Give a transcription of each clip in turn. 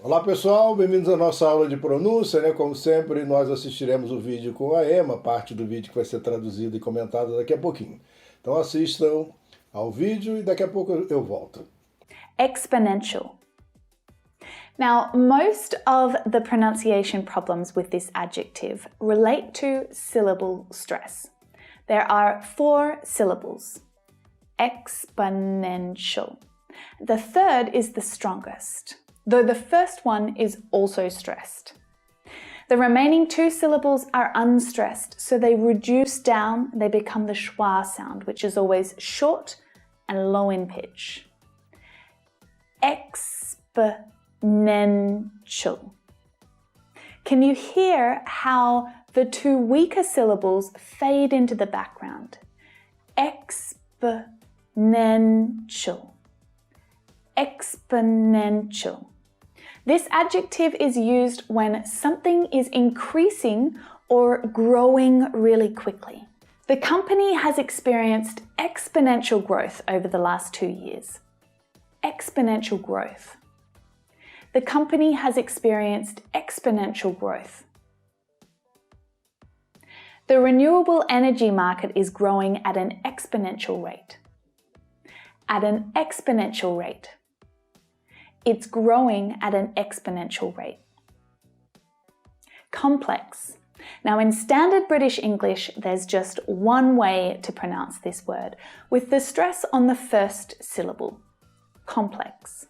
Olá pessoal, bem-vindos à nossa aula de pronúncia, né? Como sempre, nós assistiremos o vídeo com a Emma, parte do vídeo que vai ser traduzido e comentado daqui a pouquinho. Então assistam ao vídeo e daqui a pouco eu volto. Exponential. Now, most of the pronunciation problems with this adjective relate to syllable stress. There are 4 syllables. Exponential. The third is the strongest, though the first one is also stressed. The remaining 2 syllables are unstressed, so they reduce down, they become the schwa sound, which is always short and low in pitch. Exponential. Can you hear how the 2 weaker syllables fade into the background? Exponential. Exponential. This adjective is used when something is increasing or growing really quickly. The company has experienced exponential growth over the last 2 years. Exponential growth. The company has experienced exponential growth. The renewable energy market is growing at an exponential rate. At an exponential rate. It's growing at an exponential rate. Complex. Now, in standard British English, there's just one way to pronounce this word, with the stress on the first syllable. Complex.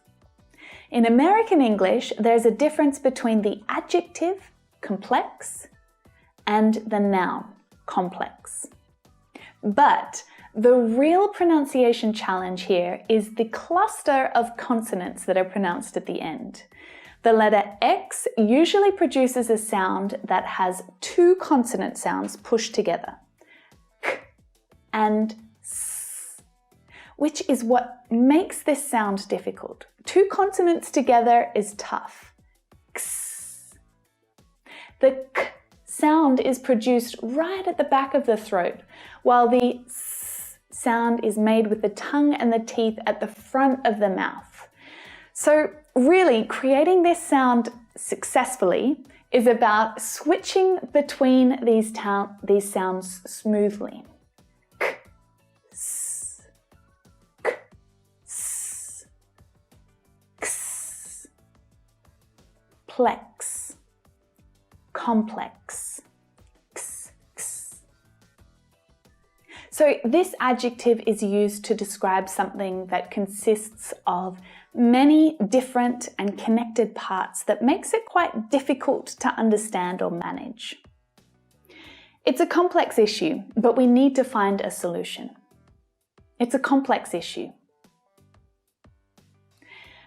In American English, there's a difference between the adjective, complex, and the noun, complex. But the real pronunciation challenge here is the cluster of consonants that are pronounced at the end. The letter X usually produces a sound that has 2 consonant sounds pushed together, K and S, which is what makes this sound difficult. 2 consonants together is tough. X. The K sound is produced right at the back of the throat, while the S sound is made with the tongue and the teeth at the front of the mouth. So really, creating this sound successfully is about switching between these sounds smoothly. K, S, K, S, X, plex, complex. So this adjective is used to describe something that consists of many different and connected parts that makes it quite difficult to understand or manage. It's a complex issue, but we need to find a solution. It's a complex issue.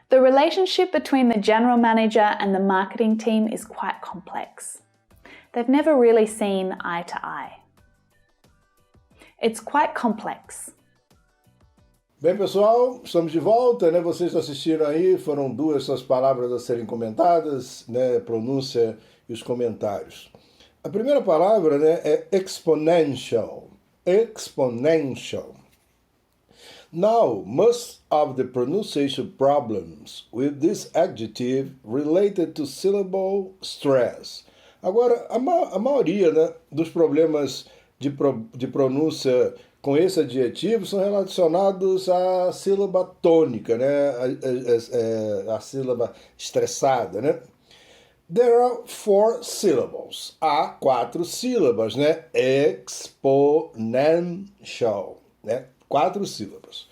The relationship between the general manager and the marketing team is quite complex. They've never really seen eye to eye. It's quite complex. Bem, pessoal, estamos de volta, né? Vocês assistiram aí, foram 2 essas palavras a serem comentadas, né? Pronúncia e os comentários. A primeira palavra, né, é exponential. Exponential. Now, most of the pronunciation problems with this adjective related to syllable stress. Agora, a maioria, né, dos problemas de pronúncia com esse adjetivo são relacionados à sílaba tônica, né? A sílaba estressada, né? There are 4 syllables. Há 4 sílabas, né? Exponential, né? 4 sílabas.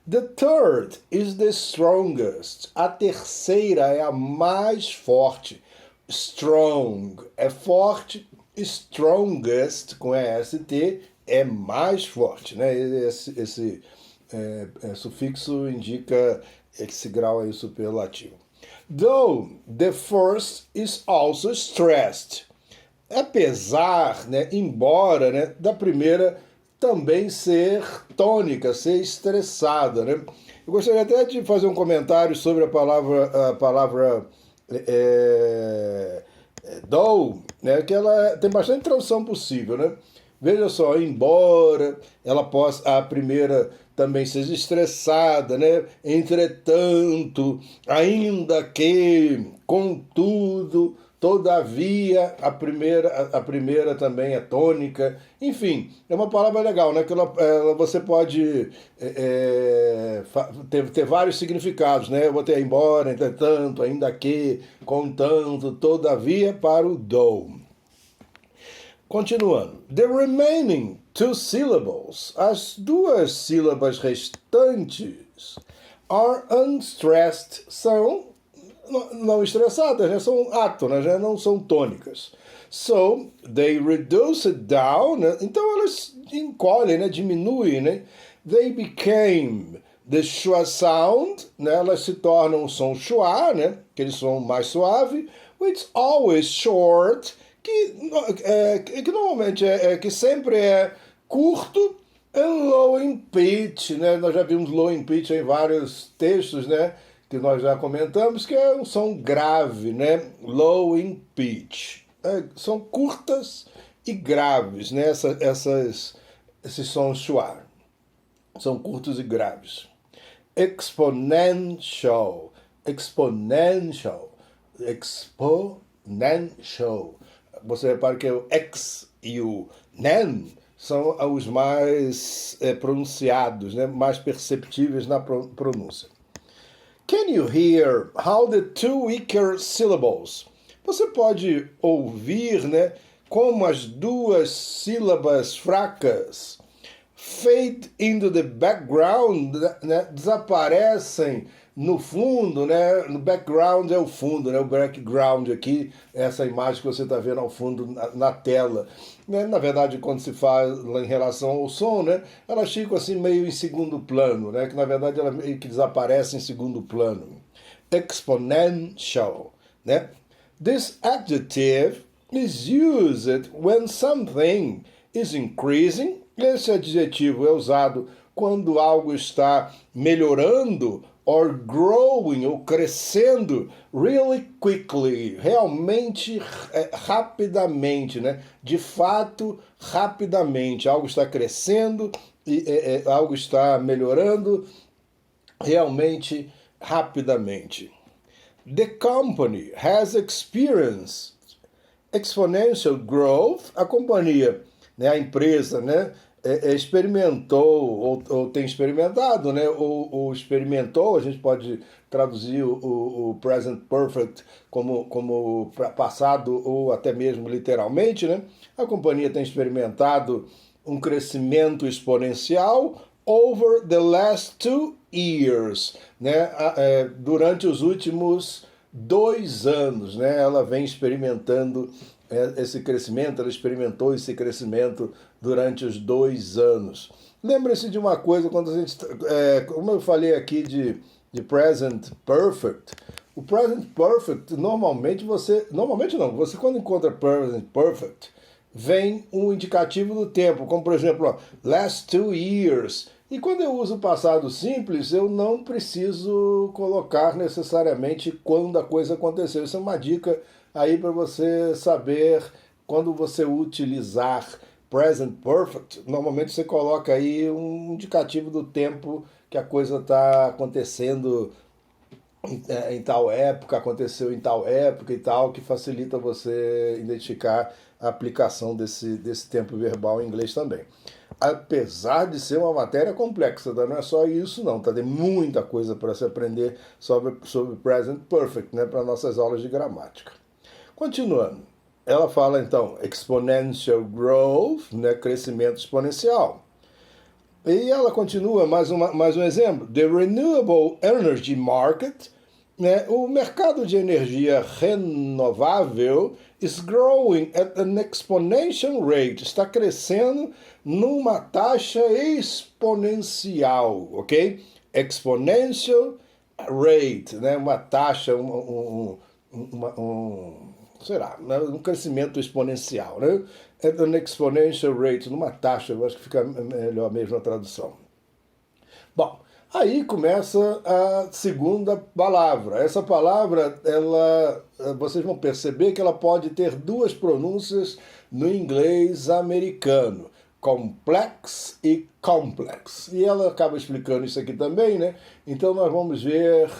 The third is the strongest. A terceira é a mais forte. Strong é forte. Strongest, com EST, é mais forte, né? Esse sufixo indica esse grau aí superlativo. Though the first is also stressed. Apesar, né, embora, né, da primeira também ser tônica, ser estressada, né? Eu gostaria até de fazer um comentário sobre a palavra though, né, que ela tem bastante tradução possível, né? Veja só, embora ela possa, a primeira também seja estressada, né? Entretanto, ainda que, contudo, todavia, a primeira também é tônica. Enfim, é uma palavra legal, né? Que você pode ter vários significados, né? Eu botei embora, entretanto, ainda que, contanto, todavia, para o though. Continuando. The remaining two syllables, as duas sílabas restantes, are unstressed, são não estressadas, né? São átonas, né? Não são tônicas. So, they reduce it down, né? Então elas encolhem, né? Diminuem, né? They became the schwa sound, né? Elas se tornam o som schwa, né? Aquele som mais suave, which always short, que normalmente que sempre é curto, and low in pitch, né? Nós já vimos low in pitch em vários textos, né? Que nós já comentamos, que é um som grave, né? Low in pitch. São curtas e graves, né? Esses sons schwa. São curtos e graves. Exponential. Exponential. Exponential. Você repara que o X e o nen são os mais pronunciados, né? Mais perceptíveis na pronúncia. Can you hear how the two weaker syllables? Você pode ouvir, né, como as duas sílabas fracas fade into the background, né, desaparecem no fundo, né? No background é o fundo, né? O background aqui, essa imagem que você está vendo ao fundo na tela. Né? Na verdade, quando se fala em relação ao som, né? Elas ficam assim meio em segundo plano, né? Que na verdade ela meio que desaparece em segundo plano. Exponential, né? This adjective is used when something is increasing. Esse adjetivo é usado quando algo está melhorando, or growing, ou crescendo, really quickly, realmente, rapidamente, né? De fato, rapidamente. Algo está crescendo, algo está melhorando, realmente, rapidamente. The company has experienced exponential growth. A companhia, né, a empresa, né, experimentou ou tem experimentado, né, ou experimentou, a gente pode traduzir o present perfect como passado ou até mesmo literalmente, né? A companhia tem experimentado um crescimento exponencial over the last 2 years, né? Durante os últimos 2 anos, né? Ela vem experimentando esse crescimento, ela experimentou esse crescimento durante os 2 anos. Lembre-se de uma coisa, quando a gente, como eu falei aqui de present perfect, o present perfect, você quando encontra present perfect, vem um indicativo do tempo, como por exemplo, last 2 years. E quando eu uso o passado simples, eu não preciso colocar necessariamente quando a coisa aconteceu. Isso é uma dica aí para você saber quando você utilizar present perfect. Normalmente você coloca aí um indicativo do tempo que a coisa está acontecendo em tal época, aconteceu em tal época e tal, que facilita você identificar a aplicação desse tempo verbal em inglês também. Apesar de ser uma matéria complexa, não é só isso não, tá? Tem muita coisa para se aprender sobre present perfect, né, para nossas aulas de gramática. Continuando, ela fala então exponential growth, né, crescimento exponencial. E ela continua, mais um exemplo, the renewable energy market, né, o mercado de energia renovável is growing at an exponential rate, está crescendo numa taxa exponencial, ok? Exponential rate, né, uma taxa, um crescimento exponencial, né? At an exponential rate, numa taxa, eu acho que fica melhor mesmo a tradução. Bom, aí começa a segunda palavra. Essa palavra, vocês vão perceber que ela pode ter 2 pronúncias no inglês americano. complex e complex. E ela acaba explicando isso aqui também, né? Então nós vamos ver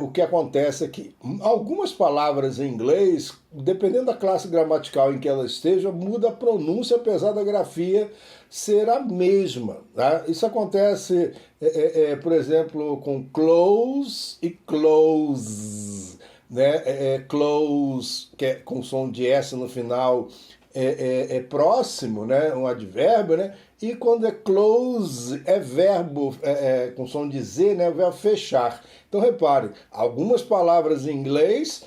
o que acontece aqui. Algumas palavras em inglês, dependendo da classe gramatical em que ela esteja, muda a pronúncia, apesar da grafia ser a mesma. Tá? Isso acontece, por exemplo, com close e close. Né? Close, que é com som de S no final, é próximo, né? Um advérbio, né? E quando é close, é verbo com som de Z, né? O verbo fechar. Então, repare, algumas palavras em inglês,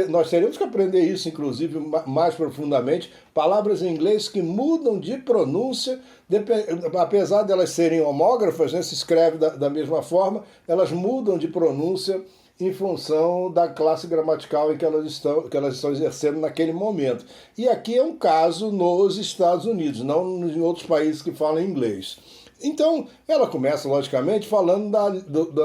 nós teremos que aprender isso, inclusive, mais profundamente, palavras em inglês que mudam de pronúncia, apesar de elas serem homógrafas, né? Se escreve da mesma forma, elas mudam de pronúncia em função da classe gramatical em que elas estão exercendo naquele momento. E aqui é um caso nos Estados Unidos, não em outros países que falam inglês. Então, ela começa, logicamente, falando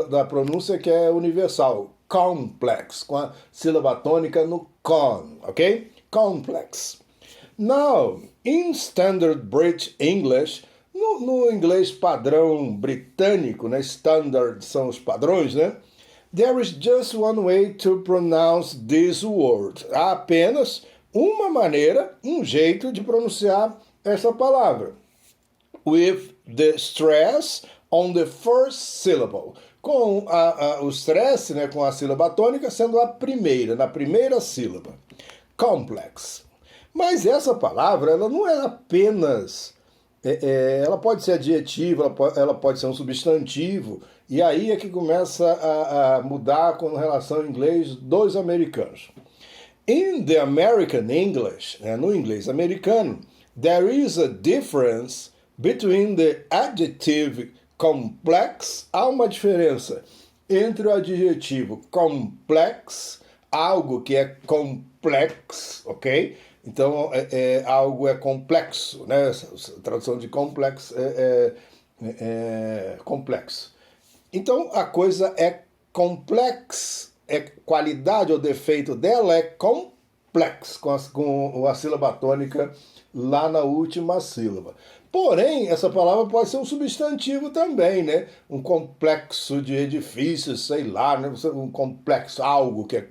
da pronúncia que é universal, complex, com a sílaba tônica no con, ok? Complex. Now, in Standard British English, no inglês padrão britânico, né? Standard são os padrões, né? There is just one way to pronounce this word. Há apenas uma maneira, um jeito de pronunciar essa palavra. With the stress on the first syllable. Com o stress, né, com a sílaba tônica sendo a primeira, na primeira sílaba. Complex. Mas essa palavra, ela não é apenas... ela pode ser adjetivo, ela pode ser um substantivo, e aí é que começa a mudar com relação ao inglês dos americanos. In the American English, no inglês americano, there is a difference between the adjective complex. Há uma diferença entre o adjetivo complex, algo que é complexo, ok? Então, algo é complexo, né? A tradução de complexo é complexo. Então, a coisa é complexa, qualidade ou defeito dela é complexo, com a sílaba tônica lá na última sílaba. Porém, essa palavra pode ser um substantivo também, né? Um complexo de edifícios, sei lá, né? Um complexo, algo que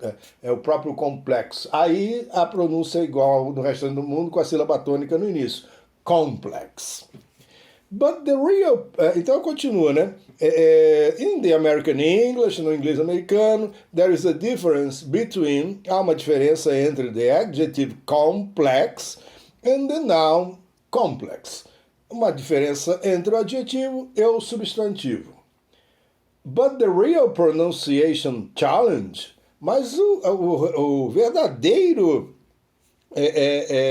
é o próprio complexo. Aí a pronúncia é igual no restante do mundo, com a sílaba tônica no início. Complex. But the real... Então continua, né? In the American English, no inglês americano, there is a difference between... Há uma diferença entre the adjective complex and the noun complex. Uma diferença entre o adjetivo e o substantivo. But the real pronunciation challenge... Mas o verdadeiro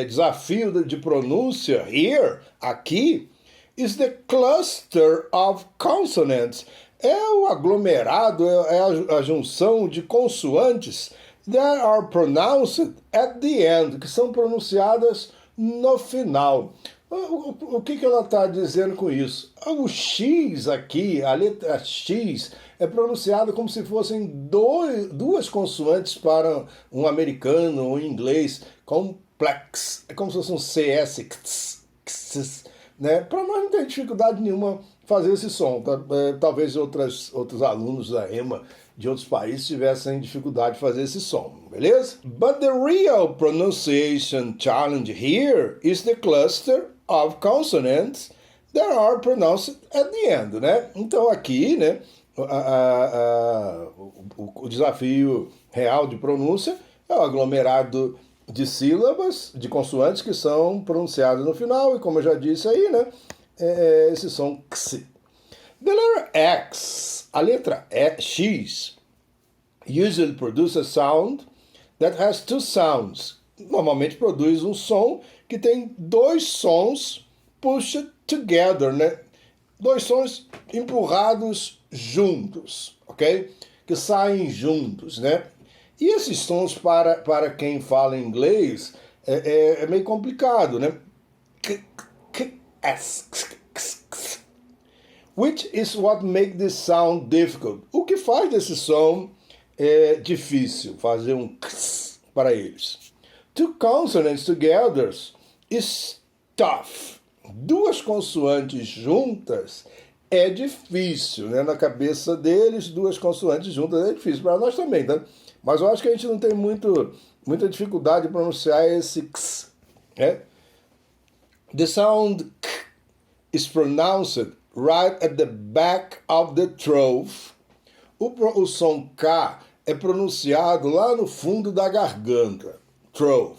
desafio de pronúncia here, aqui, is the cluster of consonants. É o aglomerado, é a junção de consoantes that are pronounced at the end, que são pronunciadas no final. O que ela está dizendo com isso? O X aqui, a letra X, é pronunciada como se fossem duas consoantes para um americano ou inglês. Complex. É como se fosse um CS, né? Para nós não tem dificuldade nenhuma fazer esse som. Talvez outros alunos da EMA de outros países tivessem dificuldade de fazer esse som, beleza? But the real pronunciation challenge here is the cluster of consonants that are pronounced at the end, né? Então aqui, né, o desafio real de pronúncia é o aglomerado de sílabas, de consoantes que são pronunciadas no final, e como eu já disse aí, né, esse som x. The letter X, a letra X, usually produces a sound that has two sounds. Normalmente produz um som que tem dois sons pushed together, né? Dois sons empurrados juntos, ok? Que saem juntos, né? E esses sons, para quem fala inglês, é meio complicado, né? Which is what makes this sound difficult. O que faz desse som difícil, fazer um x para eles. Two consonants together is tough. duas consoantes juntas é difícil, né? Na cabeça deles, duas consoantes juntas é difícil. Para nós também, tá? Mas eu acho que a gente não tem muita dificuldade de pronunciar esse x, né? The sound k is pronounced right at the back of the throat. O som K é pronunciado lá no fundo da garganta, throat.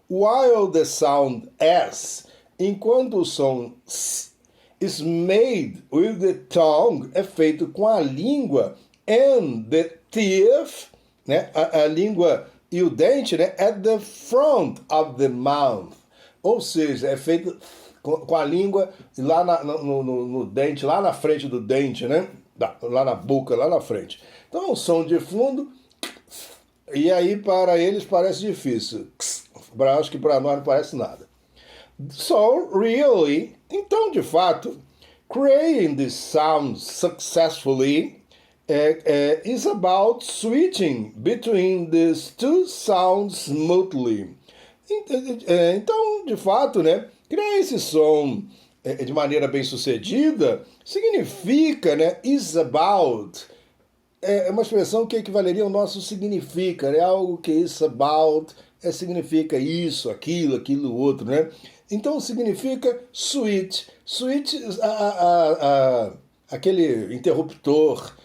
While the sound S, enquanto o som S is made with the tongue, é feito com a língua and the teeth, né? A língua e o dente, né? At the front of the mouth. Ou seja, é feito com a língua lá no dente, lá na frente do dente, né? Lá na boca, lá na frente. Então, o som de fundo, e aí para eles parece difícil. Acho que para nós não parece nada. So, really, então, de fato, creating this sound successfully is about switching between these two sounds smoothly. Então, de fato, né, criar esse som de maneira bem sucedida significa, né, is about, é uma expressão que equivaleria ao nosso significa, né, algo que is about significa isso, aquilo outro, né? Então significa switch. Switch, aquele interruptor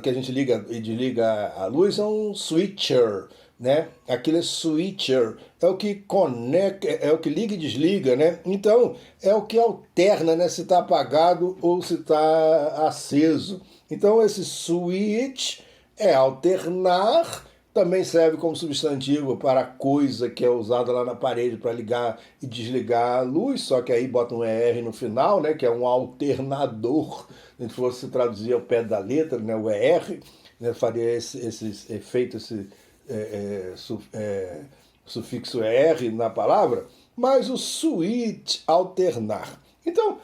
que a gente liga e desliga a luz, é um switcher, né? Aquele switcher é o que conecta, é o que liga e desliga, né? Então é o que alterna, né? Se está apagado ou se está aceso. Então esse switch é alternar. Também serve como substantivo para a coisa que é usada lá na parede para ligar e desligar a luz, só que aí bota um ER no final, né, que é um alternador. Se a gente fosse traduzir ao pé da letra, né, o ER, né, faria esse efeito, esse sufixo ER na palavra, mas o switch, alternar. Então,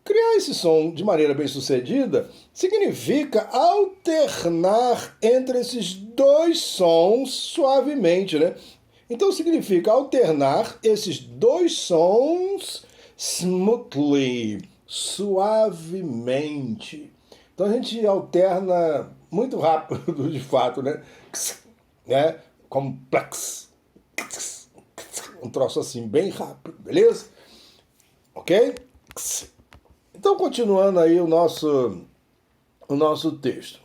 criar esse som de maneira bem sucedida significa alternar entre esses dois sons suavemente, né? Então significa alternar esses dois sons smoothly, suavemente. Então a gente alterna muito rápido, de fato, né? Complexo. Um troço assim, bem rápido, beleza? Ok? Então, continuando aí o nosso texto.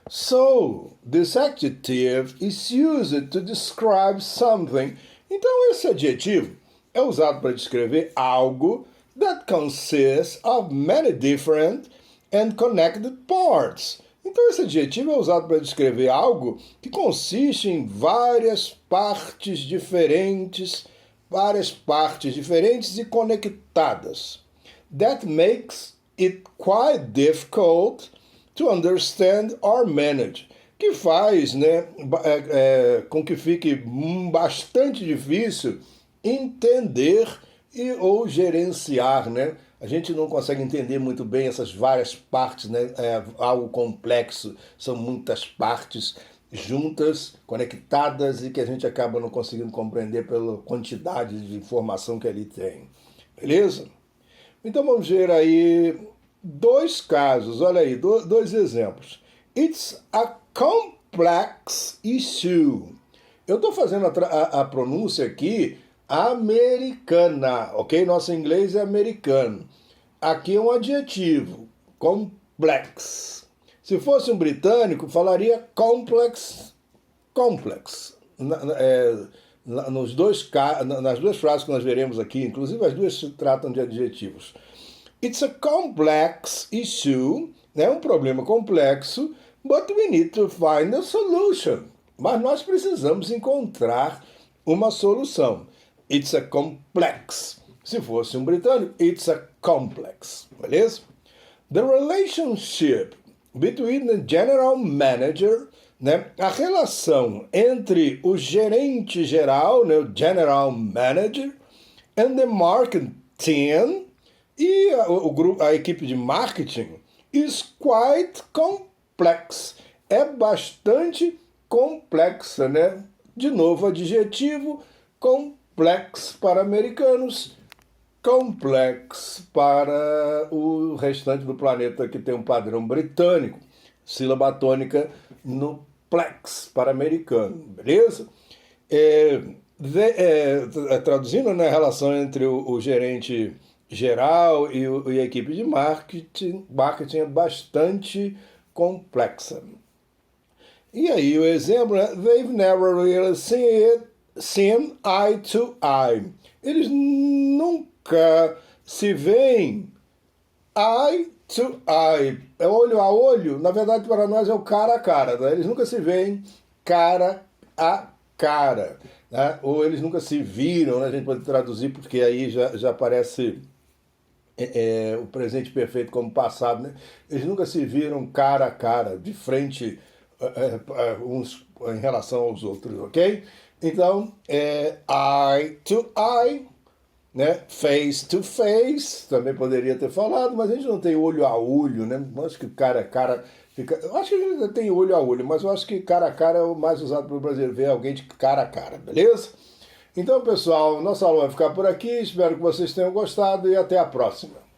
So, this adjective is used to describe something. Então, esse adjetivo é usado para descrever algo that consists of many different and connected parts. Então, esse adjetivo é usado para descrever algo que consiste em várias partes diferentes e conectadas. That makes it quite difficult to understand or manage. Que faz, né, com que fique bastante difícil entender ou gerenciar, né? A gente não consegue entender muito bem essas várias partes, né? É algo complexo, são muitas partes juntas, conectadas e que a gente acaba não conseguindo compreender pela quantidade de informação que ali tem. Beleza? Então vamos ver aí dois casos, olha aí, dois exemplos. It's a complex issue. Eu estou fazendo a pronúncia aqui americana, ok? Nosso inglês é americano. Aqui é um adjetivo, complex. Se fosse um britânico, falaria complex. Nas duas frases que nós veremos aqui, inclusive as duas se tratam de adjetivos. It's a complex issue, né? Um problema complexo, but we need to find a solution. Mas nós precisamos encontrar uma solução. It's a complex. Se fosse um britânico, it's a complex. Beleza? The relationship between the general manager, né? A relação entre o gerente geral, né? O general manager, and the marketing team, e a equipe de marketing, is quite complex. É bastante complexa, né? De novo, adjetivo, complexo para americanos, complex para o restante do planeta que tem um padrão britânico, sílaba tônica no plex para americano, beleza? Traduzindo, né, a relação entre o gerente geral e a equipe de marketing é bastante complexa. E aí o exemplo é they've never really seen eye to eye. Eles nunca se veem eye to eye. É olho a olho, na verdade para nós é o cara a cara. Né? Eles nunca se veem cara a cara. Né? Ou eles nunca se viram, né? A gente pode traduzir porque aí já aparece o presente perfeito como passado. Né? Eles nunca se viram cara a cara, de frente uns em relação aos outros, ok? Então, eye to eye, né? Face to face, também poderia ter falado, mas a gente não tem olho a olho, né? Eu acho que cara a cara fica... Eu acho que a gente ainda tem olho a olho, mas eu acho que cara a cara é o mais usado para o brasileiro ver alguém de cara a cara, beleza? Então, pessoal, nossa aula vai ficar por aqui, espero que vocês tenham gostado e até a próxima.